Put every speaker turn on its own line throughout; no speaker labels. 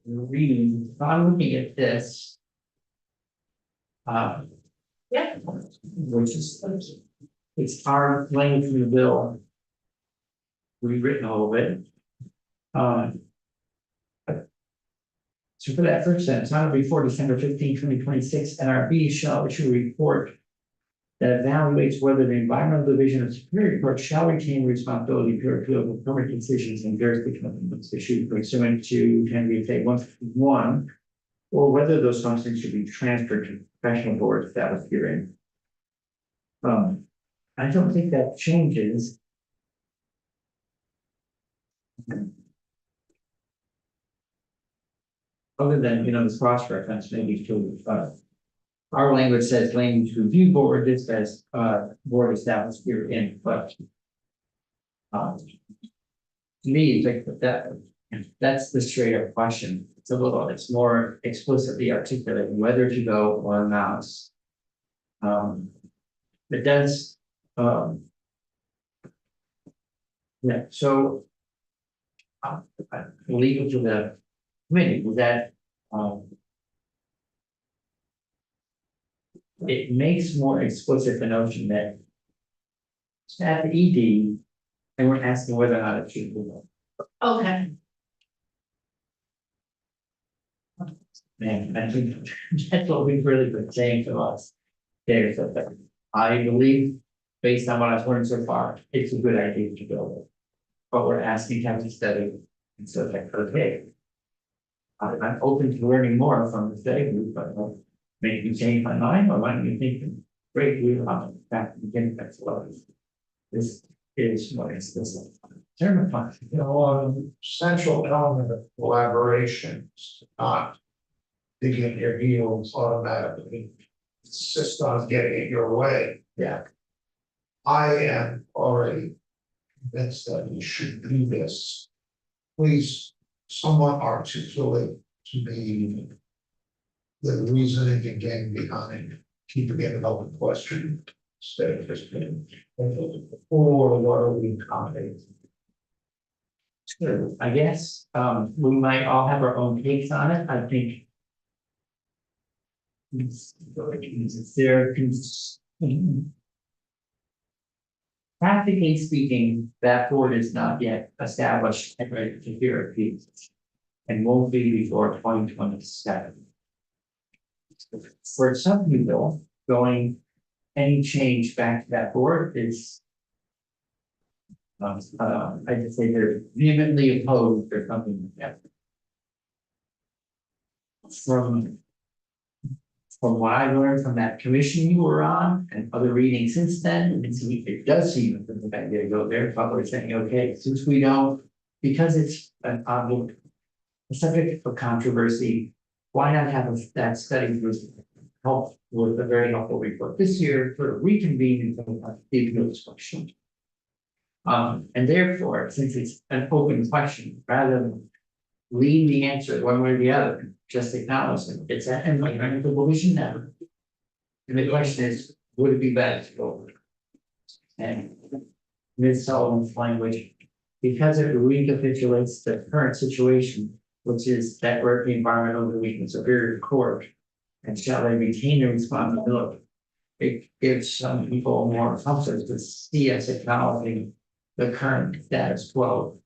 Reading, if I'm looking at this. Yeah. Which is, it's our language in the bill. Rewritten a little bit. So for that first sentence, on or before December 15, 2026, NRB shall issue a report that evaluates whether the Environmental Division of Superior Court shall retain responsibility for appeal of permit decisions and jurisdictional amendments issued pursuant to 10 VSA 151, or whether those functions should be transferred to professional boards established herein. I don't think that changes. Other than, this cross reference maybe to, our language says language review board, this says, board established herein, but. To me, it's like that's the straight up question. It's more explicitly articulated whether to go or not. It does, yeah, so. I leave it to the committee, was that, it makes more explicit the notion that. Staff ED, and we're asking whether or not it should be.
Okay,
Man, I think that's what we've really been saying to us. There's a, I believe, based on what I've learned so far, it's a good idea to build it. But we're asking to have to study, and so it's like, okay. I'm open to learning more from the study group, but maybe you change my mind, or why don't you think, great, we're back to the beginning, that's what this is what is this. Term of fun.
Central element of collaboration is to not dig in your heels automatically, insist on getting it your way.
Yeah.
I am already convinced that we should do this. Please, somewhat articulate to me the reasoning again behind keeping it an open question instead of just being, or what are we accommodating?
Sure, I guess, we might all have our own takes on it, I think. Practically speaking, that board is not yet established and ready to hear appeals. And won't be before 2027. For some people, going any change back to that board is. I just say they're vehemently opposed or something like that. From what I learned from that commission you were on and other readings since then, it does seem that the fact to go there, probably saying, okay, since we don't, because it's an object, a subject of controversy, why not have that study group help with a very helpful report this year for reconvening the appeals question. And therefore, since it's an open question, rather than lean the answer one way or the other, just acknowledge it. It's an environmental vision never. And the question is, would it be better to go? And Ms. Sullivan's language, because it recapitulates the current situation, which is that we're at the Environmental Division of Superior Court, and shall they retain their responsibility? It gives some people more comfort to see us acknowledging the current status quo,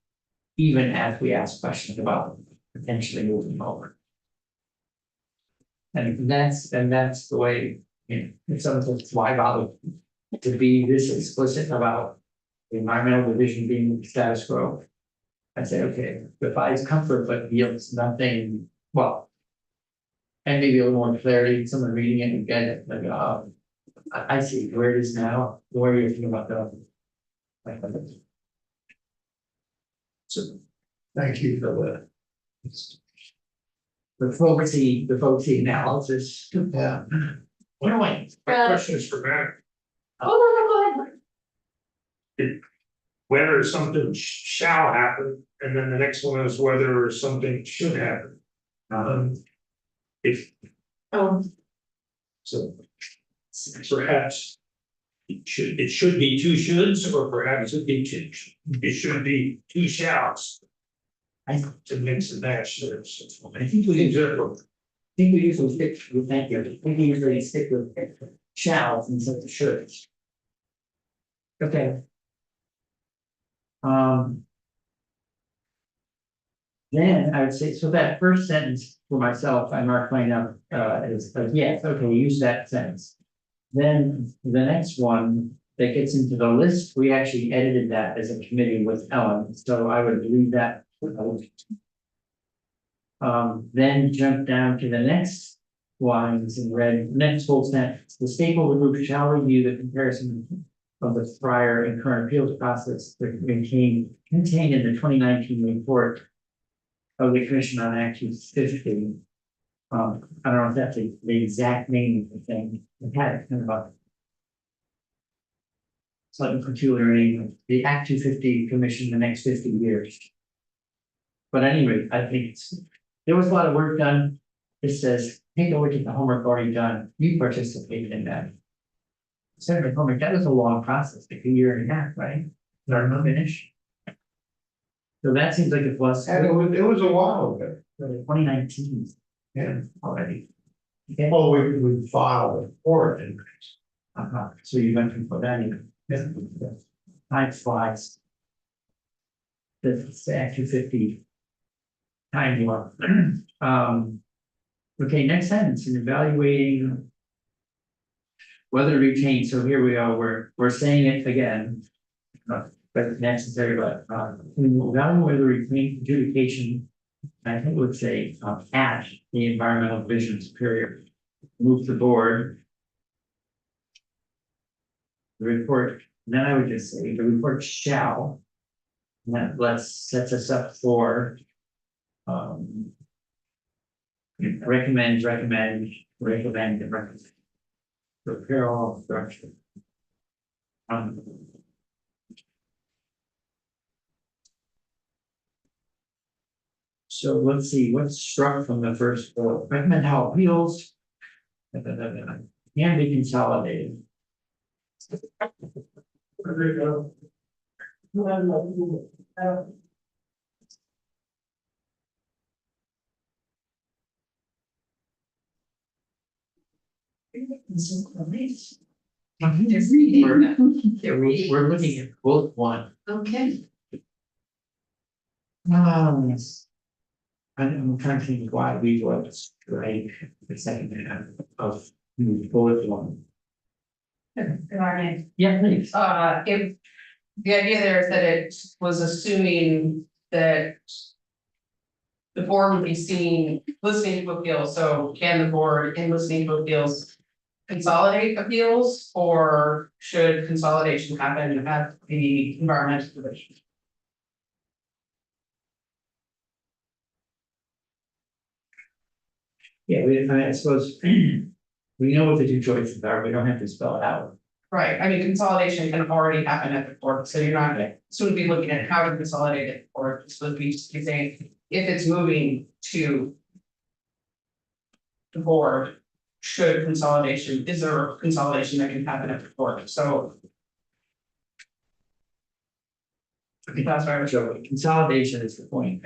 even as we ask questions about potentially moving over. And that's the way, if someone says, why bother to be this explicit about the Environmental Division being status quo? I say, okay, provides comfort, but yields nothing, well, and maybe a little more clarity, someone reading it and get it, like, I see where it is now, where you're thinking about the. So,
Thank you for
the folksy analysis.
Yeah.
Anyway,
My question is for Matt.
oh, no, go ahead.
Whether something shall happen, and then the next one is whether something should happen. If so, perhaps it should be two shoulds, or perhaps it should be two shalls.
I
to mix and match there.
I think we usually stick with, thank you, I think we usually stick with shalls instead of shoulds. Okay. Then I would say, so that first sentence for myself, I marked mine up, is like, yes, okay, use that sentence. Then the next one that gets into the list, we actually edited that as a committee with Ellen, so I would leave that. Then jump down to the next lines in red, next whole sentence, the stakeholder group shall review the comparison of the prior and current appeals process that contained in the 2019 report of the Commission on Act 250. I don't know if that's the exact name of the thing. It had kind of a slightly peculiar name, the Act 250 Commission the next 50 years. But anyway, I think there was a lot of work done. It says, take a look at the homework already done. You participated in that. Senator Homework, that was a long process, like a year and a half, right? Start to finish. So that seems like it was.
And it was a while ago.
2019
Yeah.
already. Okay.
Oh, we filed it for it.
So you went before that even.
Yeah.
Time flies. The Act 250. Time warp. Okay, next sentence, in evaluating whether to retain, so here we are, we're saying it again. But it's necessary, but evaluating whether to retain adjudication, I think it would say at the environmental division superior. Move the board. The report, then I would just say the report shall. And that sets us up for. Recommend. Prepare all structure. So let's see, what's struck from the first bullet, recommend how appeals. Can be consolidated. We're looking at both one.
Okay.
Yes. I'm trying to think why we was right the second half of bullet one. Yeah, please.
If the idea there is that it was assuming that the board would be listening to appeals, so can the board in listening to appeals consolidate appeals, or should consolidation happen at the environmental division?
Yeah, I suppose we know what the two choices are, we don't have to spell it out.
Right, I mean, consolidation can already happen at the board, so you're not soon be looking at how to consolidate it, or just would be saying, if it's moving to the board, is there consolidation that can happen at the board, so. That's right.
So consolidation is the point.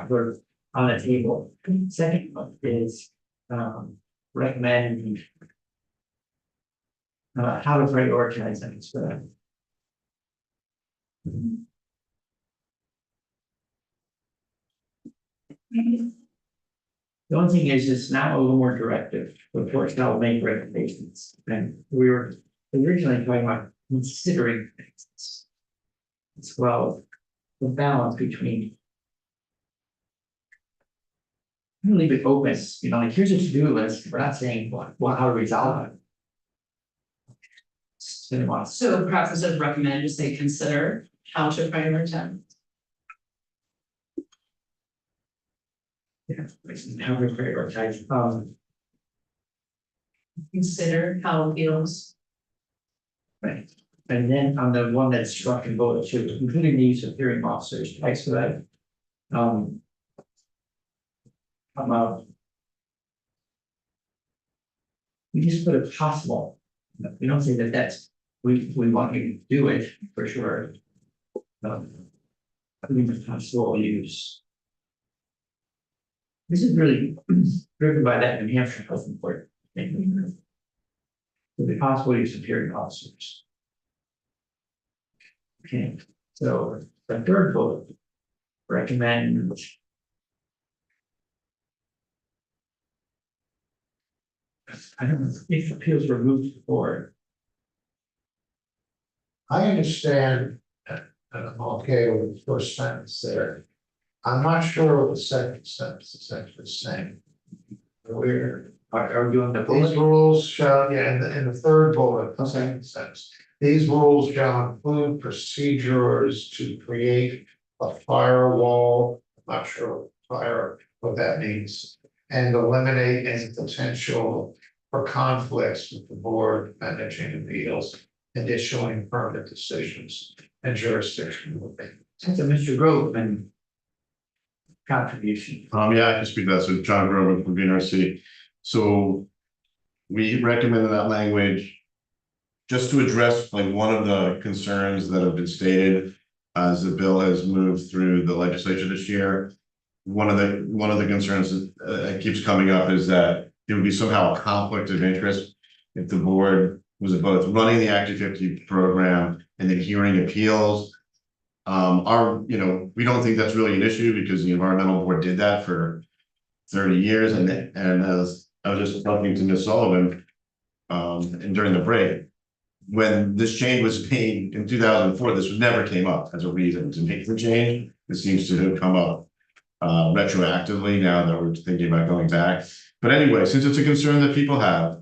We're on the table. Second one is recommend how to prioritize things for that. The only thing is it's now a little more directive, of course, now make recommendations, and we were originally talking about considering things. As well, the balance between. Leave it open, you know, like here's a to-do list, we're not saying what how to resolve it.
So perhaps instead of recommend, just say consider how to prioritize.
Yeah, how to prioritize,
Consider how appeals.
right, and then on the one that's struck in bullet two, including the use of hearing officers, thanks for that. About. We just put it possible, we don't say that that's, we want you to do it for sure. I mean, the possible use. This is really driven by that New Hampshire Health Board. With the possibility of superior officers. Okay, so the third bullet. Recommend. I don't know if appeals were moved forward.
I understand, and I'm okay with the first sentence there. I'm not sure what the second sentence is actually saying. Where
Are you on the
these
bullet?
rules shall, yeah, in the third bullet, the
Okay.
second sentence. These rules shall include procedures to create a firewall, I'm not sure what that means. And eliminate any potential for conflicts with the board managing appeals and issuing permanent decisions and jurisdiction.
That's a Mr. Groveman. Contribution.
Yeah, I can speak to that. So John Grover from VNRC. So we recommended that language just to address like one of the concerns that have been stated as the bill has moved through the legislature this year. One of the concerns that keeps coming up is that there would be somehow a conflict of interest if the board was both running the Act 250 program and then hearing appeals. We don't think that's really an issue because the environmental board did that for 30 years. And as I was just talking to Ms. Sullivan, and during the break, when this change was made in 2004, this never came up as a reason to make the change. It seems to have come up retroactively now that we're thinking about going back. But anyway, since it's a concern that people have,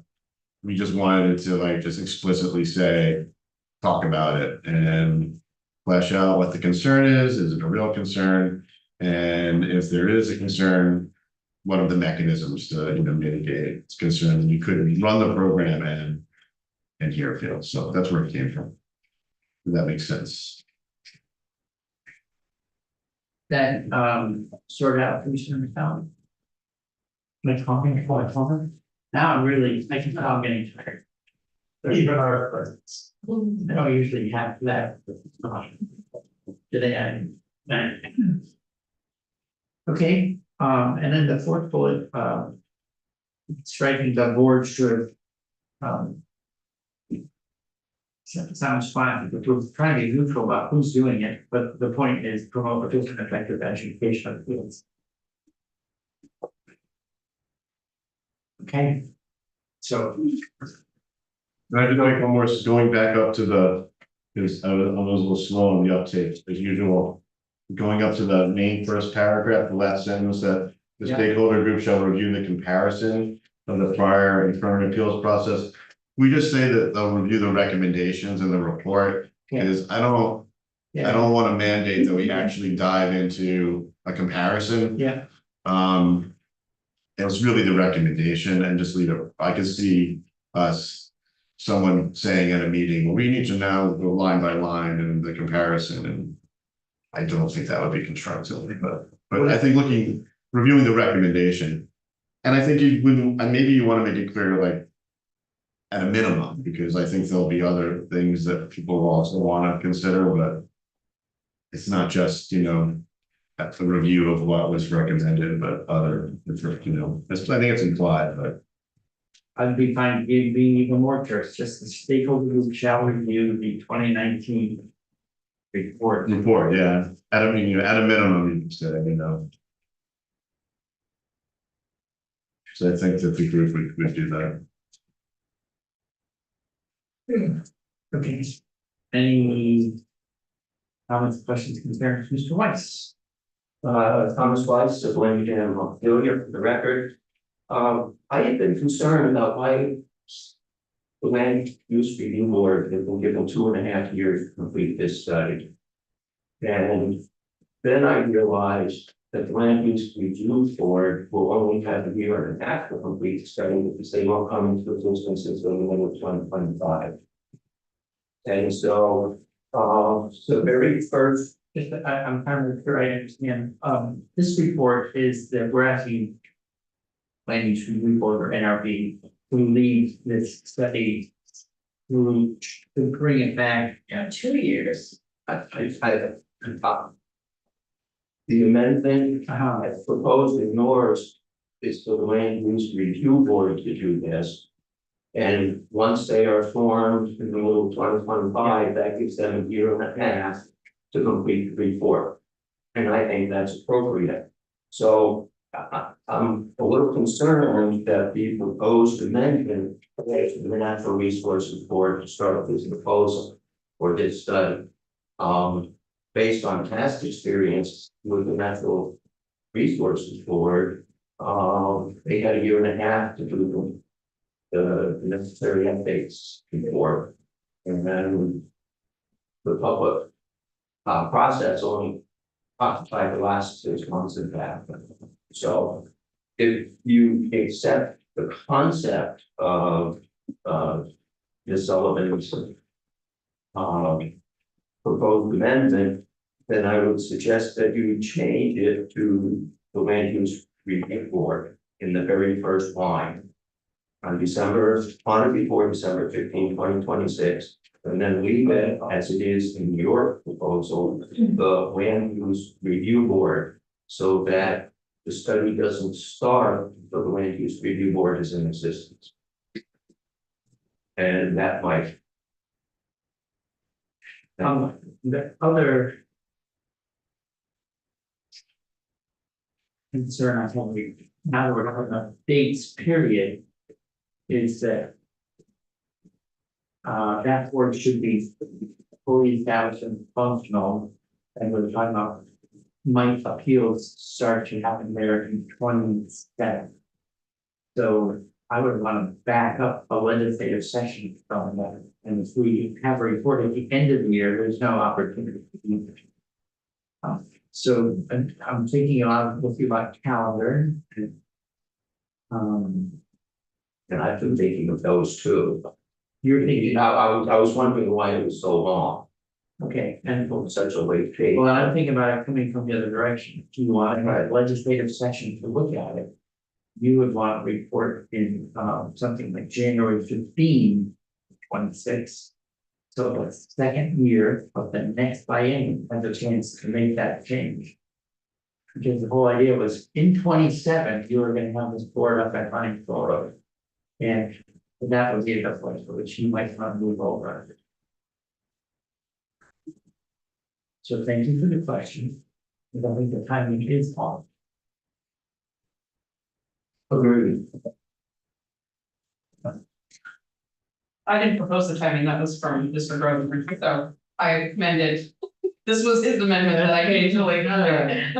we just wanted to like just explicitly say, talk about it and flesh out what the concern is it a real concern? And if there is a concern, what are the mechanisms to mitigate its concern? You could run the program and hear appeals. So that's where it came from. If that makes sense.
That sort out Commissioner McCollum. McCollum. Now I'm really, I can tell I'm getting tired.
Even our friends.
I don't usually have that. Today okay, and then the fourth bullet, striking the board should. Sounds fine, but we're trying to be neutral about who's doing it, but the point is promote efficient and effective education of fields. Okay, so.
And I did like one more, going back up to the, because I was a little slow on the uptake as usual. Going up to the main first paragraph, the last sentence that the
Yeah.
stakeholder group shall review the comparison of the prior and current appeals process. We just say that they'll review the recommendations in the report,
Yeah.
because I don't want to mandate that we actually dive into a comparison.
Yeah,
It was really the recommendation and just leave it. I could see someone saying at a meeting, well, we need to now go line by line in the comparison, and I don't think that would be constructive, but I think reviewing the recommendation. And I think maybe you want to make it clear, like at a minimum, because I think there'll be other things that people will also want to consider, but it's not just, at the review of what was recommended, but other, I think it's implied, but.
I'd be fine being even more terse, just the stakeholder group shall review the 2019 report.
Yeah, at a minimum, you said, So I think that the group would do that.
Okay, any comments, questions, concerns, Mr. Weiss?
Thomas Weiss of Lanningham, Montpelier, for the record. I had been concerned about why the land use review board had been given 2.5 years to complete this study. And then I realized that the land use review board will only have 1.5 years to complete the study because they won't come into existence until the middle of 2025. And so, the very first.
I'm kind of sure I understand, this report is that we're asking land use review board or NRB to lead this study to bring it back.
2 years. The amendment
Uh-huh.
as proposed ignores is for the land use review board to do this. And once they are formed in the middle of 2025, that gives them a year and a half to complete the report. And I think that's appropriate. So I'm a little concerned that the proposed amendment to the Natural Resources Board to start this proposal or this study. Based on past experience with the Natural Resources Board, they had a year and a half to do the necessary updates before. And then the public process only occupied the last 6 months of that. So if you accept the concept of Ms. Sullivan's proposed amendment, then I would suggest that you change it to the land use review board in the very first line. On or before December 15, 2026, and then leave it as it is in your proposal, the land use review board, so that the study doesn't start until the land use review board is in existence. And that might.
The other concern I have, now that we're talking about dates, period, is that that board should be fully established and functional, and we're talking about might appeals start to happen there in 27. So I would want to back up a legislative session from that, and if we have a report at the end of the year, there's no opportunity to do that. So I'm thinking a lot with you about calendar.
And I've been thinking of those too.
You're thinking,
I was wondering why it was so long,
okay, and
for such a late date.
well, I'm thinking about it coming from the other direction. If you want a legislative session to look at it, you would want a report in something like January 15, 26. So the second year of the next biennium has a chance to make that change. Because the whole idea was in 27, you were gonna have this board up at running forward. And that would be the place for which you might want to move over. So thank you for the question. I think the timing is on.
Agreed.
I didn't propose the timing, that was from Mr. Grover, so I amended. This was his amendment that I made to later.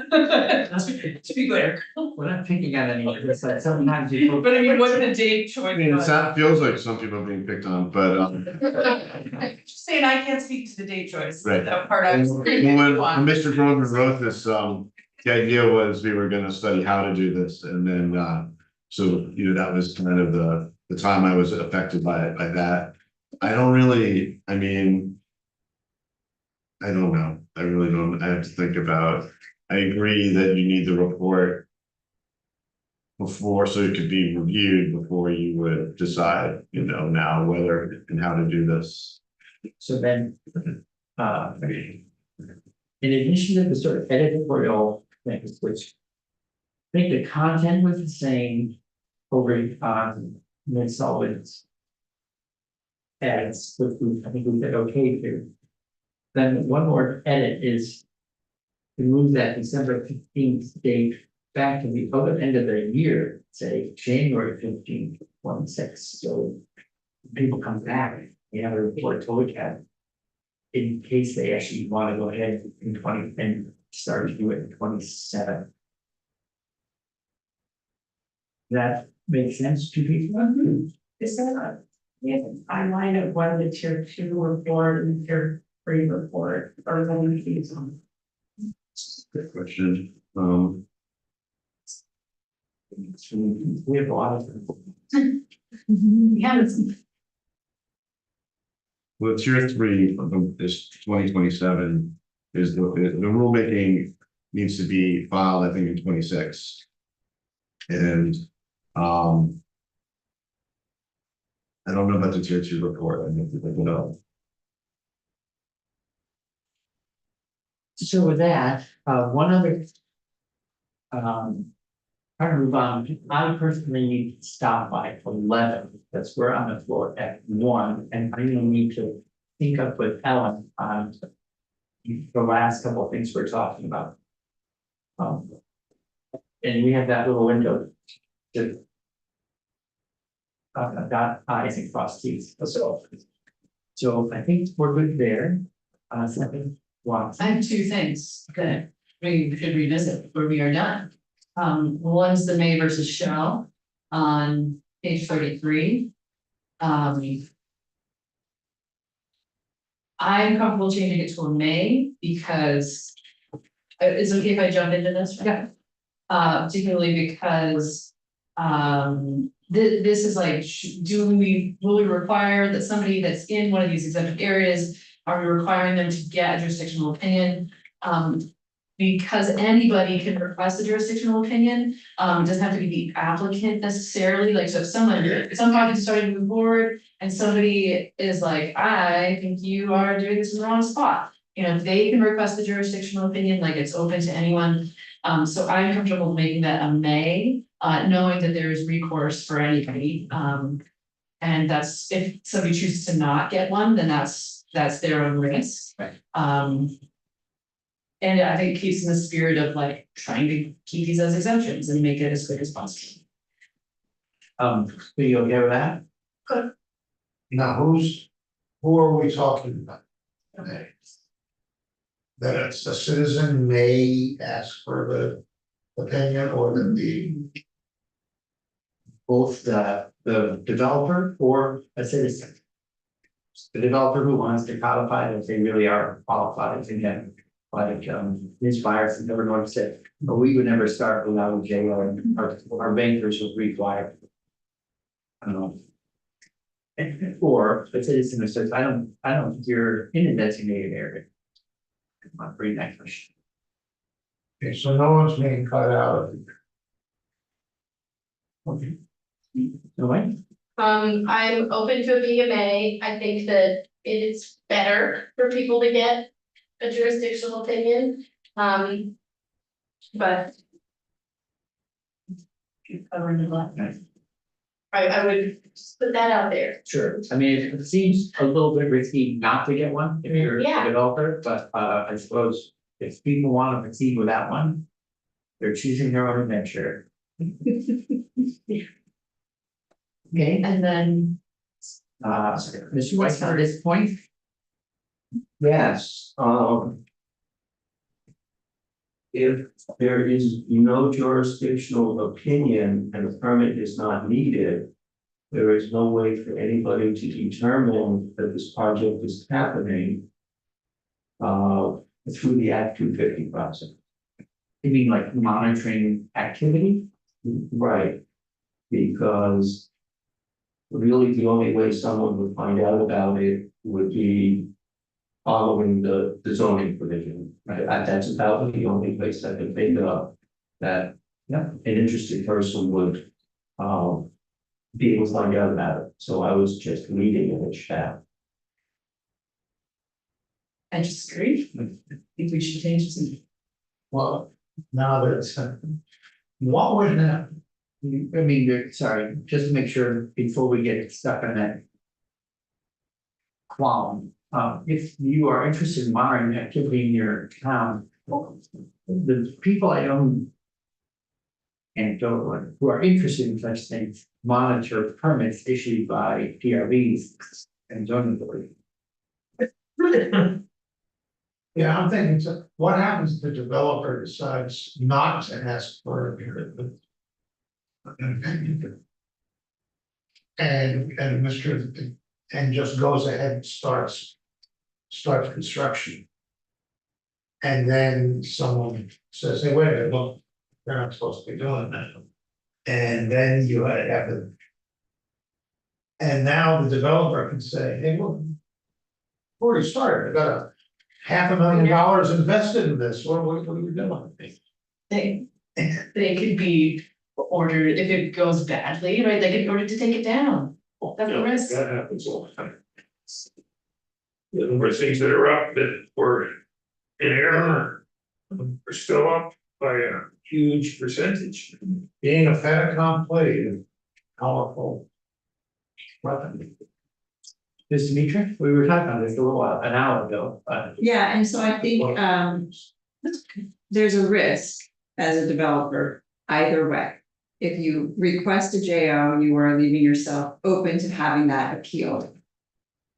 To be clear,
We're not picking on any of this, like sometimes you.
but I mean, what the date choice
I mean, it
was.
feels like some people are being picked on, but
Just saying, I can't speak to the date choice,
Right.
that part I was.
when Mr. Grover wrote this, the idea was we were gonna study how to do this, and then so, you know, that was kind of the time I was affected by that. I don't really, I mean, I don't know, I really don't, I have to think about, I agree that you need the report before, so it could be reviewed before you would decide, you know, now whether and how to do this.
So then, in addition to the sort of editorial things, which I think the content was the same over on Ms. Sullivan's ads, which I think we said okay to. Then one more edit is to move that December 15th date back to the other end of the year, say January 15th, 26. So people come back, you have a report to look at. In case they actually want to go ahead in 20 and start to do it in 27. That makes sense to people?
Is there a timeline of when the tier 2 report and tier 3 report are going to be on?
Good question.
We have a lot of them.
Yeah, it's
Well, tier 3 is 2027 is the rulemaking needs to be filed, I think, in 26. And I don't know about the tier 2 report, I think, you know.
So with that, one other Trying to move on, I personally need to stop by 11, that's where I'm on the floor at 1, and I'm gonna need to think up with Ellen on. The last couple of things we're talking about. And we have that little window. To. Dot i's and cross t's, so I think we're good there, something, wow.
I have two things that we should revisit before we are done. One's the May versus shall on page 33. I'm comfortable changing it to a may will it's okay if I jump into this? Yeah. Particularly because, this is like, will we require that somebody that's in one of these exempted areas, are we requiring them to get a jurisdictional opinion? Because anybody can request a jurisdictional opinion, it doesn't have to be the applicant necessarily, like, so if some project started to move forward. And somebody is like, I think you are doing this in the wrong spot, you know, they can request a jurisdictional opinion, like it's open to anyone. So I'm comfortable making that a may, knowing that there is recourse for anybody. And that's, if somebody chooses to not get one, then that's their own risk.
Right.
And I think it keeps in the spirit of like trying to keep these as exemptions and make it as quick as possible.
Are you okay with that?
Now, who are we talking about? Okay. That it's a citizen may ask for the opinion or the.
Both the developer or a citizen. The developer who wants to codify that they really are qualified to get, like, Ms. Byers and never know said, but we would never start without a J or our bankers would require. I don't know. Or a citizen who says, I don't think you're in a designated area. I'm not bring that question.
Okay, so no one's being cut out of it.
Okay. No way.
I'm open to a BMA. I think that it's better for people to get a jurisdictional opinion. But
Covering the left.
I would just put that out there.
Sure, I mean, it seems a little bit risky not to get one if you're a
Yeah.
developer, but I suppose if people want to proceed with that one. They're choosing their own adventure. Okay,
And then
Mr. Weiss, at this point,
Yes, if there is no jurisdictional opinion and a permit is not needed, there is no way for anybody to determine that this project is happening through the Act 250 process.
you mean like monitoring activity?
Right, because really the only way someone would find out about it would be following the zoning provision. Right, that's about the only place I can think of that an interested person would be able to find out about it. So I was just reading in the chat.
I disagree. I think we should change this.
Well, now that's, what would happen?
I mean, sorry, just to make sure before we get stuck on that. Qualm, if you are interested in monitoring activity in your town, the people I know. Anecdotal, who are interested in such things, monitor permits issued by PRVs and zoning board.
Yeah, I'm thinking, so what happens if the developer decides not to ask for an opinion? And Mr. and just goes ahead and starts construction. And then someone says, hey, wait a minute, look, they're not supposed to be doing that. And then you have it. And now the developer can say, hey, look, already started, I got $500,000 invested in this, what are we doing?
They could be ordered, if it goes badly, right, they could be ordered to take it down. That's the risk.
That happens all the time. The number of things that are up that were in error are still up by huge percentage.
Being a fait accompli, is powerful. Weapon.
Ms. Demetra, we were talking about this a little while, an hour ago,
Yeah, and so I think, there's a risk as a developer either way. If you request a JO, you are leaving yourself open to having that appealed.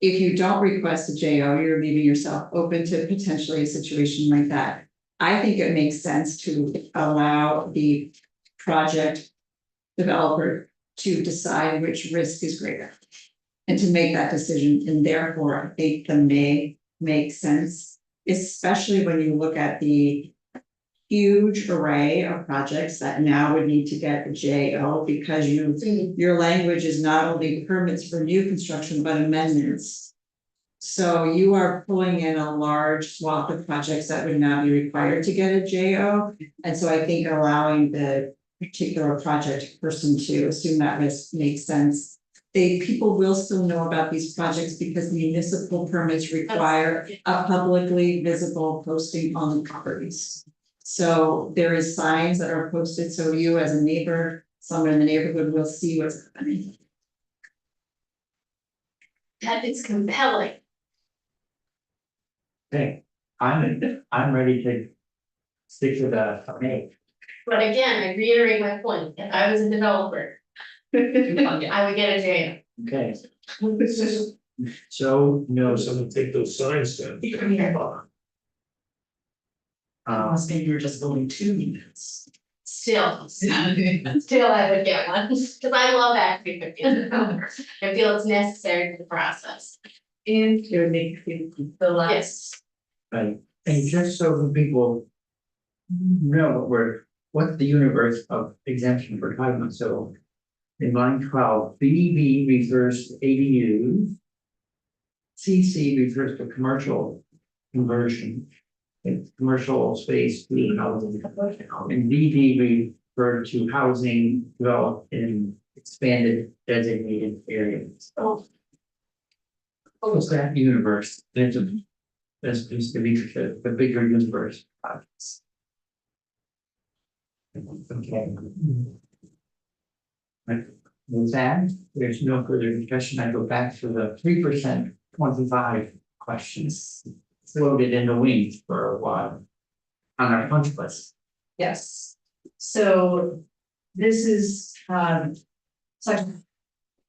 If you don't request a JO, you're leaving yourself open to potentially a situation like that. I think it makes sense to allow the project developer to decide which risk is greater. And to make that decision, and therefore, I think the may make sense, especially when you look at the huge array of projects that now would need to get a JO, because your language is not only permits for new construction, but amendments. So you are pulling in a large swath of projects that would now be required to get a JO. And so I think allowing the particular project person to assume that risk makes sense. People will still know about these projects because municipal permits require a publicly visible posting on the properties. So there is signs that are posted, so you as a neighbor, someone in the neighborhood will see what's happening.
That is compelling.
okay, I'm ready to stick with a May.
But again, I reiterate my point, if I was a developer, I would get a JO.
Okay, so, no,
Someone take those signs down.
Unless maybe you're just building 2 units.
Still, I would get one, because I love Act 350. I feel it's necessary for the process.
And it would make the last.
Yes.
right, and just so the people know what's the universe of exemption we're talking about, so. In line 12, BB refers to ADU. CC refers to commercial conversion. It's commercial space to housing. And DD refer to housing developed in expanded designated areas.
Oh.
What's that universe? That's the bigger universe. Okay. Right. With that, there's no further discussion. I go back to the 3% 25 questions floated in the wings for a while on our punch list.
Yes, so this is, section.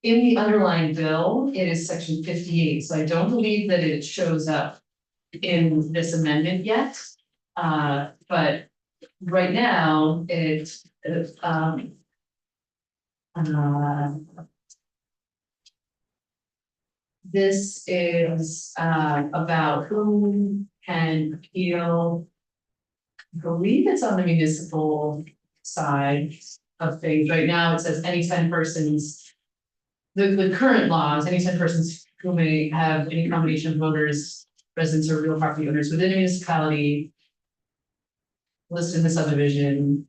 In the underlying bill, it is section 58, so I don't believe that it shows up in this amendment yet. But right now, this is about who can appeal. I believe it's on the municipal side of things. Right now, it says any 10 persons. The current laws, any 10 persons who may have any combination of voters, residents, or real property owners within a municipality. Listed in the subdivision,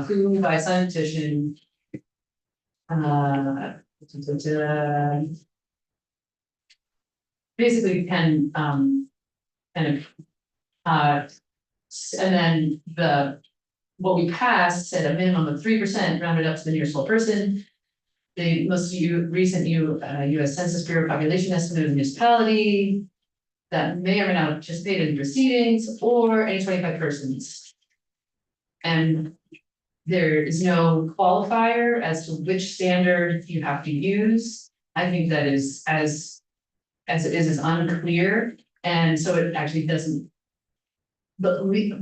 who by sign petition. Basically can, kind of, and then what we passed said a minimum of 3% rounded up to the nearest whole person. The most recent US Census Bureau population estimate of the municipality. That may or may not have participated in proceedings, or any 25 persons. And there is no qualifier as to which standard you have to use. I think that is as it is unclear, and so it actually doesn't. But we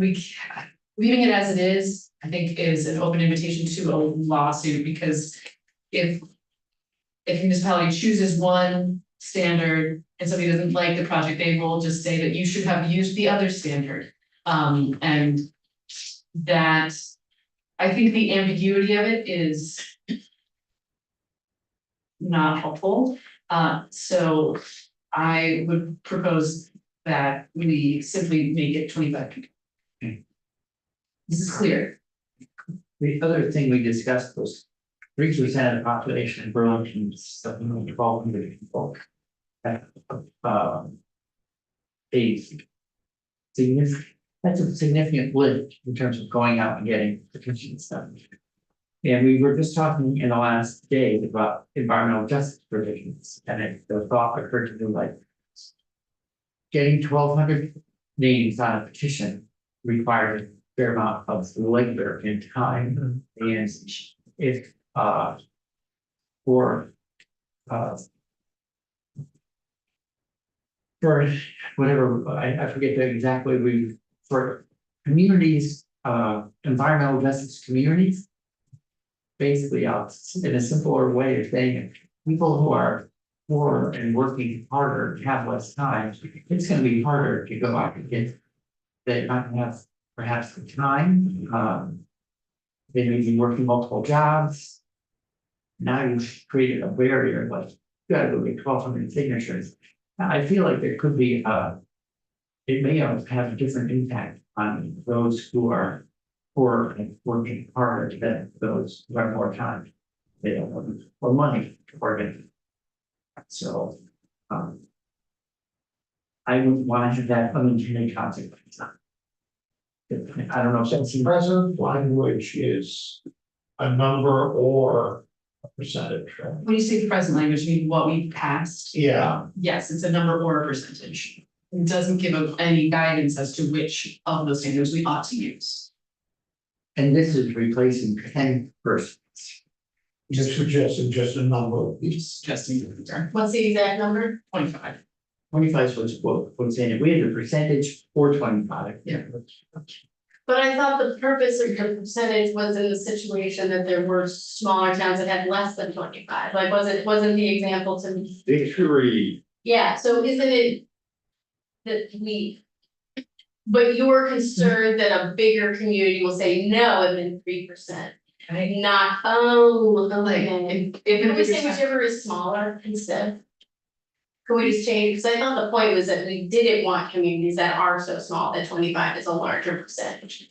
leaving it as it is, I think, is an open invitation to a lawsuit, because if municipality chooses one standard and somebody doesn't like the project, they will just say that you should have used the other standard. And that, I think the ambiguity of it is not helpful. So I would propose that we simply make it 25 people. This is clear.
The other thing we discussed was 3% of the population in Burlington, something like 1,200 people. A significant that's a significant lift in terms of going out and getting petitions done. And we were just talking in the last day about environmental justice provisions, and the thought occurred to me like. Getting 1,200 names on a petition requires a fair amount of labor and time, and if, for, for whatever, I forget the exact way for communities, environmental justice communities. Basically, in a simpler way of saying it, people who are poor and working harder have less time, it's gonna be harder to go out and get. They might have perhaps the time, they may be working multiple jobs. Now you've created a barrier, like, you gotta go get 1,200 signatures. I feel like there could be it may have a different impact on those who are poor and working harder than those who have more time. They don't have more money to work in. So, I would want to have that unintended consequence. I don't know if that's.
Present language is a number or a percentage, right?
When you say present language, you mean what we passed?
Yeah,
Yes, it's a number or a percentage. It doesn't give any guidance as to which of those standards we ought to use.
And this is replacing 10 persons.
just suggesting just a number.
It's just
What's the exact number?
25.
25 was what's in it. We had the percentage for 25.
Yeah.
But I thought the purpose of the percentage was in the situation that there were smaller towns that had less than 25, like, wasn't the example to me?
Victory.
Yeah, so isn't it? That we. But you're concerned that a bigger community will say no and then 3%, not, okay. Can we say whichever is smaller instead? Could we just change, because I thought the point was that we didn't want communities that are so small that 25 is a larger percentage.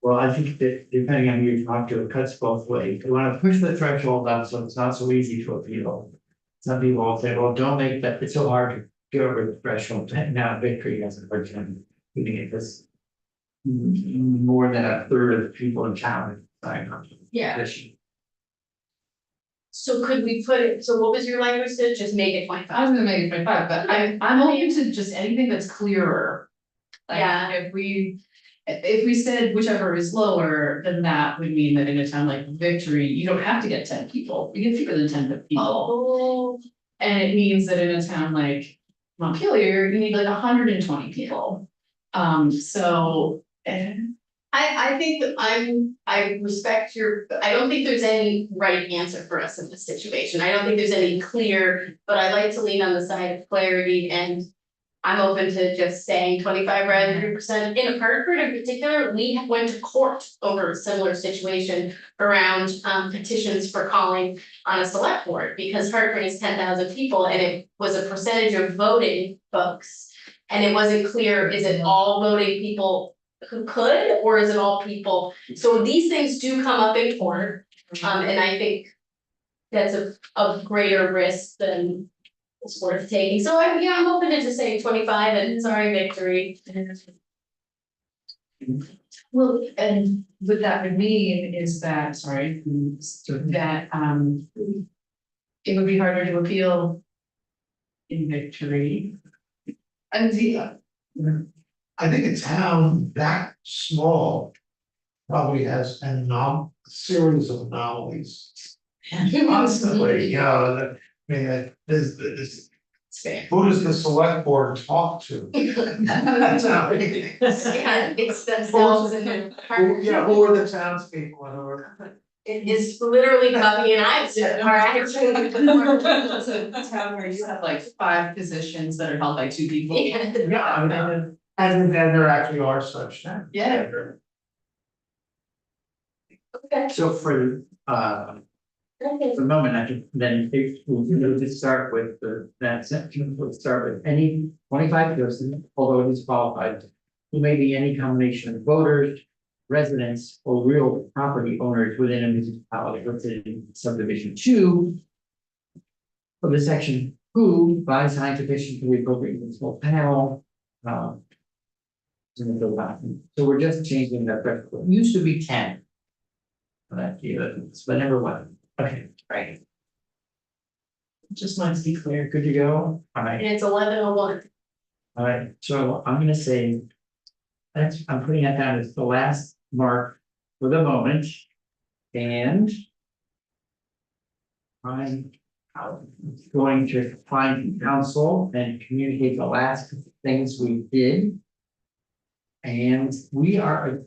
Well, I think that depending on who you talk to, it cuts both ways. You want to push the threshold up so it's not so easy to appeal. Some people will say, well, don't make that, it's so hard to get over the threshold. Now Victory has a hard time doing it because more than a third of the people in town sign up.
Yeah.
Petition.
So could we put it, so what was your language to just make it
I
25?
was gonna make it 25, but I'm open to just anything that's clearer. Like,
Yeah.
if we said whichever is lower, then that would mean that in a town like Victory, you don't have to get 10 people, you get fewer than 10 people.
Oh,
And it means that in a town like Montpelier, you need like 120 people. So,
I think that I respect I don't think there's any right answer for us in this situation. I don't think there's any clear, but I like to lean on the side of clarity and. I'm open to just saying 25 rather than 3%. In Hartford in particular, we went to court over a similar situation around petitions for calling on a select board. Because Hartford is 10,000 people and it was a percentage of voting folks. And it wasn't clear, is it all voting people who could, or is it all people? So these things do come up in court, and I think that's a greater risk than it's worth taking. So I'm open to just saying 25 and sorry, Victory.
well, and what that would mean is that, sorry, that it would be harder to appeal in Victory. And
I think a town that small probably has series of anomalies. Constantly, you know, I mean, this, who does the select board talk to? That's how it is.
Yeah, it's themselves and their
Yeah, who are the townspeople and who are?
It is literally Bucky and I.
Town where you have like 5 positions that are held by 2 people.
Yeah, I mean, and then there actually are such things.
Yeah.
Okay.
So for the moment, I think then we'll just start with that section. We'll start with any 25 person, although it is qualified, who may be any combination of voters, residents, or real property owners within a municipality listed in subdivision 2 of the section, who by signed petition to the appropriate municipal panel So we're just changing the threshold. It used to be 10. But never mind. Okay, right. Just wanted to be clear, good to go? Alright,
And it's 11:01.
alright, so I'm gonna say. I'm putting that down as the last mark for the moment. And. I'm going to find counsel and communicate the last things we did. And we are